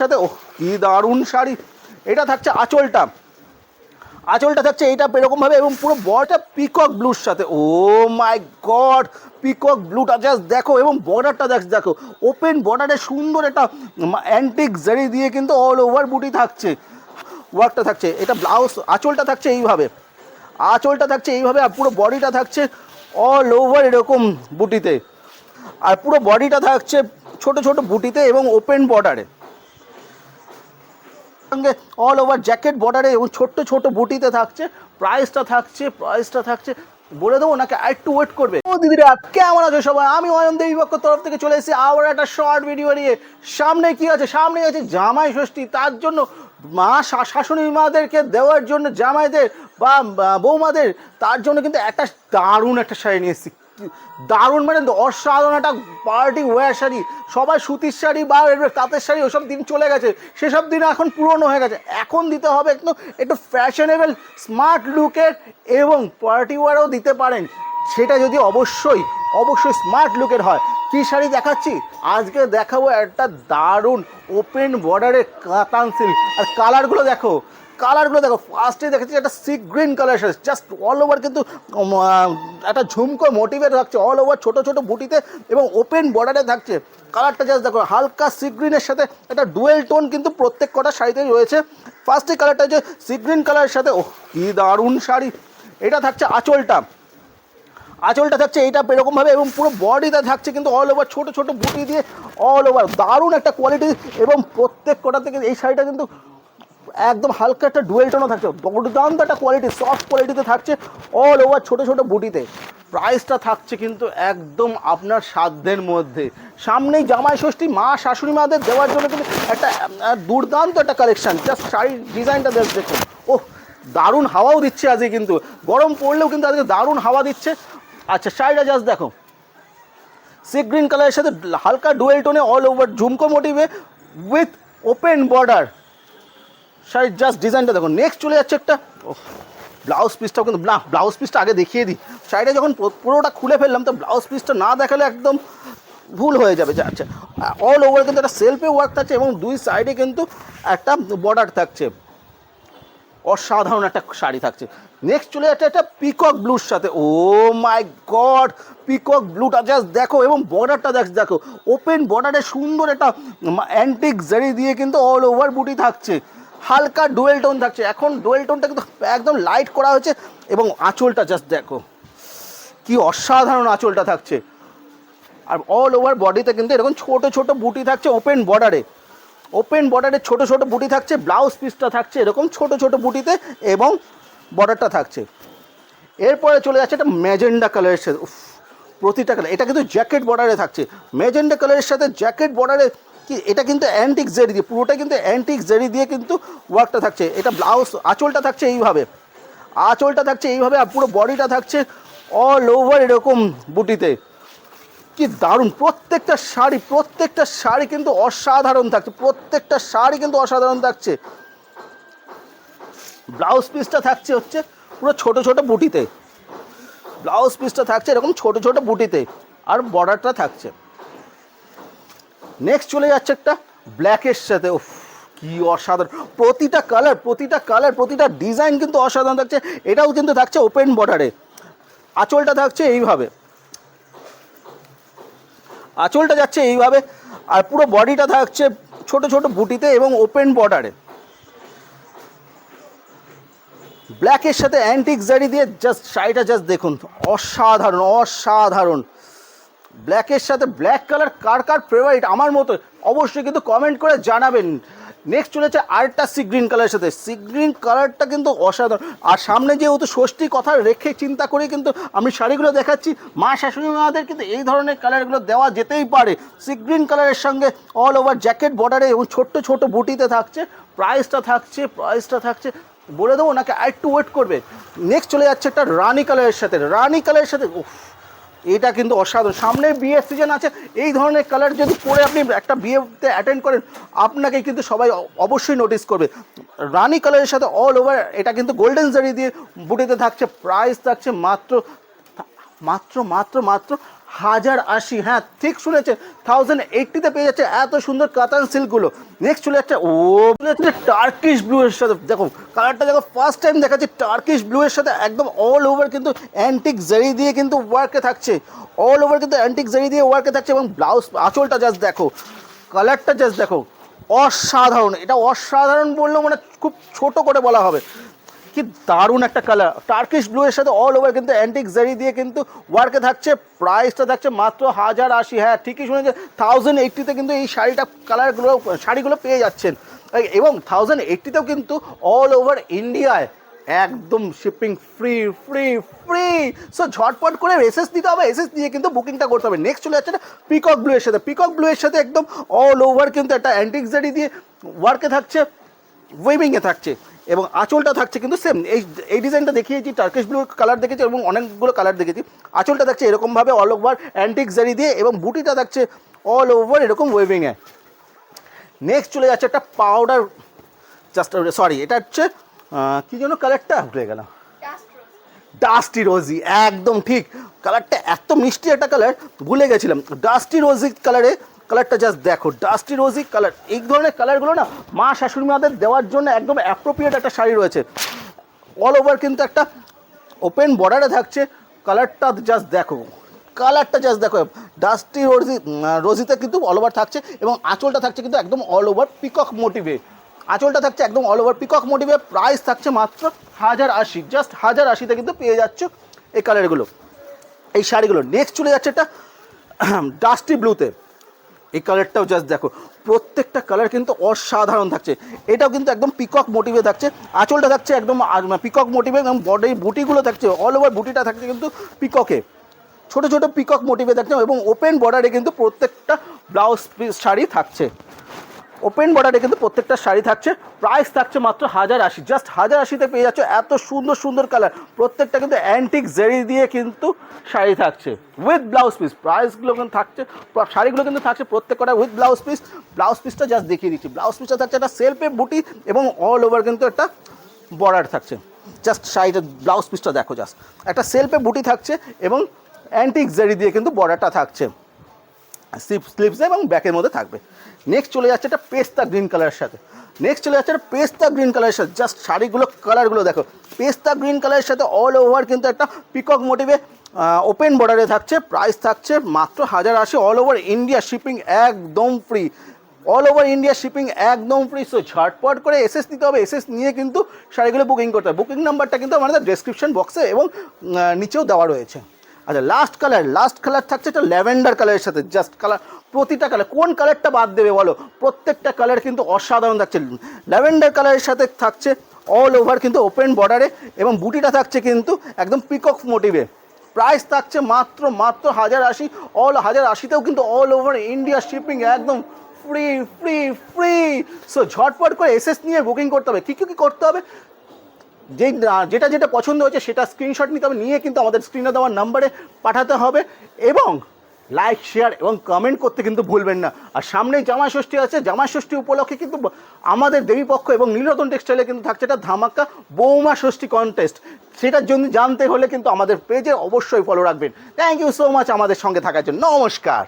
সাথে কি দারুণ শাড়ি। এটা থাকছে আঁচলটা থাকছে এইটা এরকম ভাবে এবং পুরো বর্ডারটা পিকক ব্লুর সাথে। ও মাই গড, পিকক ব্লুটা জাস্ট দেখো এবং বর্ডারটা দেখো, ওপেন বর্ডারে সুন্দর একটা অ্যান্টিক জারি দিয়ে কিন্তু অল ওভার বুটি থাকছে, ওয়ার্কটা থাকছে। এটা ব্লাউজ, আঁচলটা থাকছে এইভাবে, আর পুরো বডিটা থাকছে অল ওভার এরকম বুটিতে, আর পুরো বডিটা থাকছে ছোট ছোট বুটিতে এবং ওপেন বর্ডারে, সঙ্গে অল ওভার জ্যাকেট বর্ডারে এবং ছোট্ট ছোট বুটিতে থাকছে। প্রাইসটা থাকছে বলে দেবো নাকি আরেকটু ওয়েট করবে? ও দিদিরা কেমন আছে সবাই? আমি অয়ন দেবী পক্ষের তরফ থেকে চলে এসেছি আবার একটা শর্ট ভিডিও নিয়ে। সামনে কি আছে? সামনে আছে জামাই ষষ্ঠী, তার জন্য মা শাশুড়ি মাদেরকে দেওয়ার জন্য, জামাইদের বা বৌমাদের, তার জন্য কিন্তু একটা দারুণ একটা শাড়ি নিয়ে এসেছি। দারুণ মানে অসাধারণ একটা পার্টি ওয়্যার শাড়ি। সবাই সুতির শাড়ি বা তাঁতের শাড়ি ওসব দিন চলে গেছে, সেসব দিন এখন পুরনো হয়ে গেছে। এখন দিতে হবে একটু ফ্যাশনেবল স্মার্ট লুকের এবং পার্টি ওয়্যারও দিতে পারেন, সেটা যদি অবশ্যই স্মার্ট লুকের হয়। কী শাড়ি দেখাচ্ছি আজকে? দেখাবো একটা দারুণ ওপেন বর্ডারের কাতান সিল্ক। আর কালারগুলো দেখো, ফার্স্টে দেখাচ্ছি একটা sea green colour, just all over কিন্তু একটা ঝুমকো মোটিভের থাকছে, অল ওভার ছোট ছোট বুটিতে এবং ওপেন বর্ডারে থাকছে। কালারটা জাস্ট দেখো, হালকা সি গ্রিনের সাথে একটা ডুয়েল টোন কিন্তু প্রত্যেক কটা শাড়িতেই রয়েছে। ফার্স্টে কালারটা যে সি গ্রিন কালারের সাথে, কি দারুণ শাড়ি। এটা থাকছে আঁচলটা থাকছে এইটা এরকমভাবে এবং পুরো বডিতে থাকছে কিন্তু অল ওভার ছোট ছোট বুটি দিয়ে অল ওভার দারুণ একটা কোয়ালিটি। এবং প্রত্যেক কটা থেকে এই শাড়িটা কিন্তু একদম হালকা একটা ডুয়েল টোনও থাকছে, দুর্দান্ত একটা কোয়ালিটি, সফট কোয়ালিটিতে থাকছে অল ওভার ছোটো ছোটো বুটিতে। প্রাইসটা থাকছে কিন্তু একদম আপনার সাধ্যের মধ্যে। সামনেই জামাই ষষ্ঠী, মা শাশুড়ি মাদের দেওয়ার জন্য কিন্তু একটা দুর্দান্ত একটা কালেকশান। জাস্ট শাড়ির ডিজাইনটা দেখুন, দারুণ হাওয়াও দিচ্ছে আজকে, কিন্তু গরম পড়লেও কিন্তু আজকে দারুণ হাওয়া দিচ্ছে। আচ্ছা শাড়িটা জাস্ট দেখো, সি গ্রিন কালারের সাথে হালকা ডুয়েল টোনে অল ওভার ঝুমকো মোটিভে উইথ ওপেন বর্ডার। শাড়ির জাস্ট ডিজাইনটা দেখো। নেক্সট চলে যাচ্ছে একটা ব্লাউজ পিসটাও কিন্তু না, ব্লাউজ পিসটা আগে দেখিয়ে দিই। শাড়িটা যখন পুরোটা খুলে ফেললাম তো ব্লাউজ পিসটা না দেখালে একদম ভুল হয়ে যাবে। আচ্ছা, অল ওভার কিন্তু একটা সেলফে ওয়ার্ক থাকছে এবং দুই সাইডে কিন্তু একটা বর্ডার থাকছে, অসাধারণ একটা শাড়ি থাকছে। নেক্সট চলে যাচ্ছে একটা পিকক ব্লুর সাথে। ও মাই গড, পিকক ব্লুটা জাস্ট দেখো এবং বর্ডারটা দেখো, ওপেন বর্ডারে সুন্দর একটা অ্যান্টিক জারি দিয়ে কিন্তু অল ওভার বুটি থাকছে, হালকা ডুয়েল টোন থাকছে। এখন ডুয়েল টোনটা কিন্তু একদম লাইট করা হয়েছে এবং আঁচলটা জাস্ট দেখো, কি অসাধারণ আঁচলটা থাকছে। আর অল ওভার বডিতে কিন্তু এরকম ছোট ছোট বুটি থাকছে ওপেন বর্ডারে ছোট ছোট বুটি থাকছে। ব্লাউজ পিসটা থাকছে এরকম ছোট ছোট বুটিতে এবং বর্ডারটা থাকছে। এরপরে চলে যাচ্ছে একটা ম্যাজেন্ডা কালারের সাথে, প্রতিটা কালার, এটা কিন্তু জ্যাকেট বর্ডারে থাকছে। ম্যাজেন্ডা কালারের সাথে জ্যাকেট বর্ডারে কি, এটা কিন্তু অ্যান্টিক জারি দিয়ে, পুরোটা কিন্তু অ্যান্টিক জারি দিয়ে কিন্তু ওয়ার্কটা থাকছে। এটা ব্লাউজ, আঁচলটা থাকছে এইভাবে, আর পুরো বডিটা থাকছে অল ওভার এরকম বুটিতে। কি দারুণ, প্রত্যেকটা শাড়ি কিন্তু অসাধারণ থাকছে, ব্লাউজ পিসটা থাকছে হচ্ছে পুরো ছোট ছোট বুটিতে, এরকম ছোট ছোট বুটিতে আর বর্ডারটা থাকছে। নেক্সট চলে যাচ্ছে একটা ব্ল্যাকের সাথে, কি অসাধারণ, প্রতিটা প্রতিটা ডিজাইন কিন্তু অসাধারণ থাকছে। এটাও কিন্তু থাকছে ওপেন বর্ডারে, আঁচলটা থাকছে এইভাবে, আর পুরো বডিটা থাকছে ছোট ছোট বুটিতে এবং ওপেন বর্ডারে। ব্ল্যাকের সাথে অ্যান্টিক জারি দিয়ে জাস্ট শাড়িটা জাস্ট দেখুন, অসাধারণ। ব্ল্যাকের সাথে ব্ল্যাক কালার কার ফেভারিট আমার মতো অবশ্যই কিন্তু কমেন্ট করে জানাবেন। নেক্সট চলেছে আরেকটা সি গ্রিন কালারের সাথে, সি গ্রিন কালারটা কিন্তু অসাধারণ। আর সামনে যেহেতু ষষ্ঠী কথা রেখে চিন্তা করে কিন্তু আমি শাড়িগুলো দেখাচ্ছি, মা শাশুড়ি মাদের কিন্তু এই ধরনের কালারগুলো দেওয়া যেতেই পারে। সি গ্রিন কালারের সঙ্গে অল ওভার জ্যাকেট বর্ডারে এবং ছোট্ট ছোট বুটিতে থাকছে। প্রাইসটা থাকছে বলে দেবো নাকি আরেকটু ওয়েট করবে? নেক্সট চলে যাচ্ছে একটা রানি কালারের সাথে, এটা কিন্তু অসাধারণ। সামনে বিয়ের সিজন আছে, এই ধরনের কালার যদি পরে আপনি একটা বিয়েতে অ্যাটেন্ড করেন আপনাকে কিন্তু সবাই অবশ্যই নোটিস করবে। রানি কালারের সাথে অল ওভার এটা কিন্তু গোল্ডেন জারি দিয়ে বুটিতে থাকছে। প্রাইস থাকছে মাত্র মাত্র মাত্র মাত্র 1080। হ্যাঁ ঠিক শুনেছেন, 1080-তে পেয়ে যাচ্ছে এত সুন্দর কাতান সিল্কগুলো। নেক্সট চলে যাচ্ছে টার্কিশ ব্লু এর সাথে। দেখো কালারটা দেখো, ফার্স্ট টাইম দেখাচ্ছি টার্কিশ ব্লু এর সাথে একদম অল ওভার কিন্তু অ্যান্টিক জারি দিয়ে কিন্তু ওয়ার্কে থাকছে, অল ওভার কিন্তু অ্যান্টিক জারি দিয়ে ওয়ার্কে থাকছে। এবং ব্লাউজ আঁচলটা জাস্ট দেখো, কালারটা জাস্ট দেখো, অসাধারণ। এটা অসাধারণ বললেও মানে খুব ছোট করে বলা হবে, কি দারুণ একটা কালার। টার্কিশ ব্লু এর সাথে অল ওভার কিন্তু অ্যান্টিক জারি দিয়ে কিন্তু ওয়ার্কে থাকছে। প্রাইসটা থাকছে মাত্র 1080। হ্যাঁ ঠিকই শুনেছেন, 1080-তে কিন্তু এই শাড়িগুলো পেয়ে যাচ্ছেন। এবং 1080-তেও কিন্তু অল ওভার ইন্ডিয়ায় একদম shipping free free free. So ঝটপট করে এসএস দিতে হবে, এসএস দিয়ে কিন্তু বুকিংটা করতে হবে। নেক্সট চলে যাচ্ছে পিকক ব্লু এর সাথে। পিকক ব্লু এর সাথে একদম অল ওভার কিন্তু একটা অ্যান্টিক জারি দিয়ে ওয়ার্কে থাকছে, ওয়েভিংয়ে থাকছে। এবং আঁচলটা থাকছে কিন্তু সেম, এই ডিজাইনটা দেখিয়েছি, টার্কিশ ব্লু কালার দেখেছি এবং অনেকগুলো কালার দেখেছি। আঁচলটা থাকছে এরকমভাবে অল ওভার অ্যান্টিক জারি দিয়ে, এবং বুটিটা থাকছে অল ওভার এরকম ওয়েভিংয়ে। নেক্সট চলে যাচ্ছে একটা পাউডার, জাস্ট সরি এটা হচ্ছে কী যেন কালারটা ভুলে গেলাম, ডাস্টি রোজি। একদম ঠিক, কালারটা এত মিষ্টি একটা কালার, ভুলে গেছিলাম। ডাস্টি রোজি কালারে, কালারটা জাস্ট দেখো, ডাস্টি রোজি কালার। এই ধরনের কালারগুলো না মা শাশুড়ি মাদের দেওয়ার জন্য একদম অ্যাপ্রোপ্রিয়েট একটা শাড়ি রয়েছে। অল ওভার কিন্তু একটা ওপেন বর্ডারে থাকছে, কালারটা জাস্ট দেখো, কালারটা জাস্ট দেখো। ডাস্টি রোজিতে কিন্তু অল ওভার থাকছে, এবং আঁচলটা থাকছে কিন্তু একদম অল ওভার পিকক মোটিভে। আঁচলটা থাকছে একদম অল ওভার পিকক মোটিভে। প্রাইস থাকছে মাত্র 1080, জাস্ট 1080-তে কিন্তু পেয়ে যাচ্ছ এই কালারগুলো, এই শাড়িগুলো। নেক্সট চলে যাচ্ছে এটা ডাস্টি ব্লুতে। এই কালারটাও জাস্ট দেখো, প্রত্যেকটা কালার কিন্তু অসাধারণ থাকছে। এটাও কিন্তু একদম পিকক মোটিভে থাকছে, আঁচলটা থাকছে একদম পিকক মোটিভে, এবং বডির বুটিগুলো থাকছে অল ওভার, বুটিটা থাকছে কিন্তু পিককে, ছোটো ছোটো পিকক মোটিভে থাকছে। এবং ওপেন বর্ডারে কিন্তু প্রত্যেকটা ব্লাউজ পিস শাড়ি থাকছে, ওপেন বর্ডারে কিন্তু প্রত্যেকটা শাড়ি থাকছে। প্রাইস থাকছে মাত্র 1080, জাস্ট 1080-তে পেয়ে যাচ্ছে এত সুন্দর সুন্দর কালার। প্রত্যেকটা কিন্তু অ্যান্টিক জারি দিয়ে কিন্তু শাড়ি থাকছে উইথ ব্লাউজ পিস। প্রাইসগুলো কিন্তু থাকছে, শাড়িগুলো কিন্তু থাকছে প্রত্যেকটা উইথ ব্লাউজ পিস। ব্লাউজ পিসটা জাস্ট দেখিয়ে দিচ্ছি, ব্লাউজ পিসটা থাকছে একটা সেলফে বুটি, এবং অল ওভার কিন্তু একটা বর্ডার থাকছে। জাস্ট শাড়িটা ব্লাউজ পিসটা দেখো, জাস্ট একটা সেলফে বুটি থাকছে, এবং অ্যান্টিক জারি দিয়ে কিন্তু বর্ডারটা থাকছে স্লিভসে এবং ব্যাকের মধ্যে থাকবে। নেক্সট চলে যাচ্ছে একটা পেস্তা গ্রিন কালারের সাথে। নেক্সট চলে যাচ্ছে একটা পেস্তা গ্রিন কালারের সাথে। জাস্ট শাড়িগুলো কালারগুলো দেখো, পেস্তা গ্রিন কালারের সাথে অল ওভার কিন্তু একটা পিকক মোটিভে ওপেন বর্ডারে থাকছে। প্রাইস থাকছে মাত্র 1080, অল ওভার ইন্ডিয়া শিপিং একদম free, all over India shipping একদম ফ্রি। সো ঝটপট করে এসএস দিতে হবে, এসএস নিয়ে কিন্তু শাড়িগুলো বুকিং করতে হবে। বুকিং নাম্বারটা কিন্তু আমাদের ডেসক্রিপশন বক্সে এবং নিচেও দেওয়া রয়েছে। আচ্ছা লাস্ট কালার থাকছে একটা ল্যাভেন্ডার কালারের সাথে। জাস্ট কালার, প্রতিটা কালার, কোন কালারটা বাদ দেবে বলো, প্রত্যেকটা কালার কিন্তু অসাধারণ থাকছে। ল্যাভেন্ডার কালারের সাথে থাকছে অল ওভার কিন্তু ওপেন বর্ডারে, এবং বুটিটা থাকছে কিন্তু একদম পিকক মোটিভে। প্রাইস থাকছে মাত্র 1080, 1080-তেও কিন্তু অল ওভার ইন্ডিয়া শিপিং একদম ফ্রি ফ্রি ফ্রি। সো ঝটপট করে এসএস নিয়ে বুকিং করতে হবে। কী করতে হবে, যেটা যেটা পছন্দ হয়েছে সেটা স্ক্রিনশট নিতে হবে, নিয়ে কিন্তু আমাদের স্ক্রিনে দেওয়ার নাম্বারে পাঠাতে হবে। এবং লাইক শেয়ার এবং কমেন্ট করতে কিন্তু ভুলবেন না। আর সামনেই জামাই ষষ্ঠী আছে, জামাই ষষ্ঠী উপলক্ষে কিন্তু আমাদের দেবীপক্ষ এবং নীলরতন টেক্সটাইলে কিন্তু থাকছে একটা ধামাকা বৌমা ষষ্ঠী কন্টেস্ট। সেটার জন্য জানতে হলে কিন্তু আমাদের পেজে অবশ্যই ফলো রাখবেন। থ্যাংক ইউ সো মাচ আমাদের সঙ্গে থাকার জন্য। নমস্কার।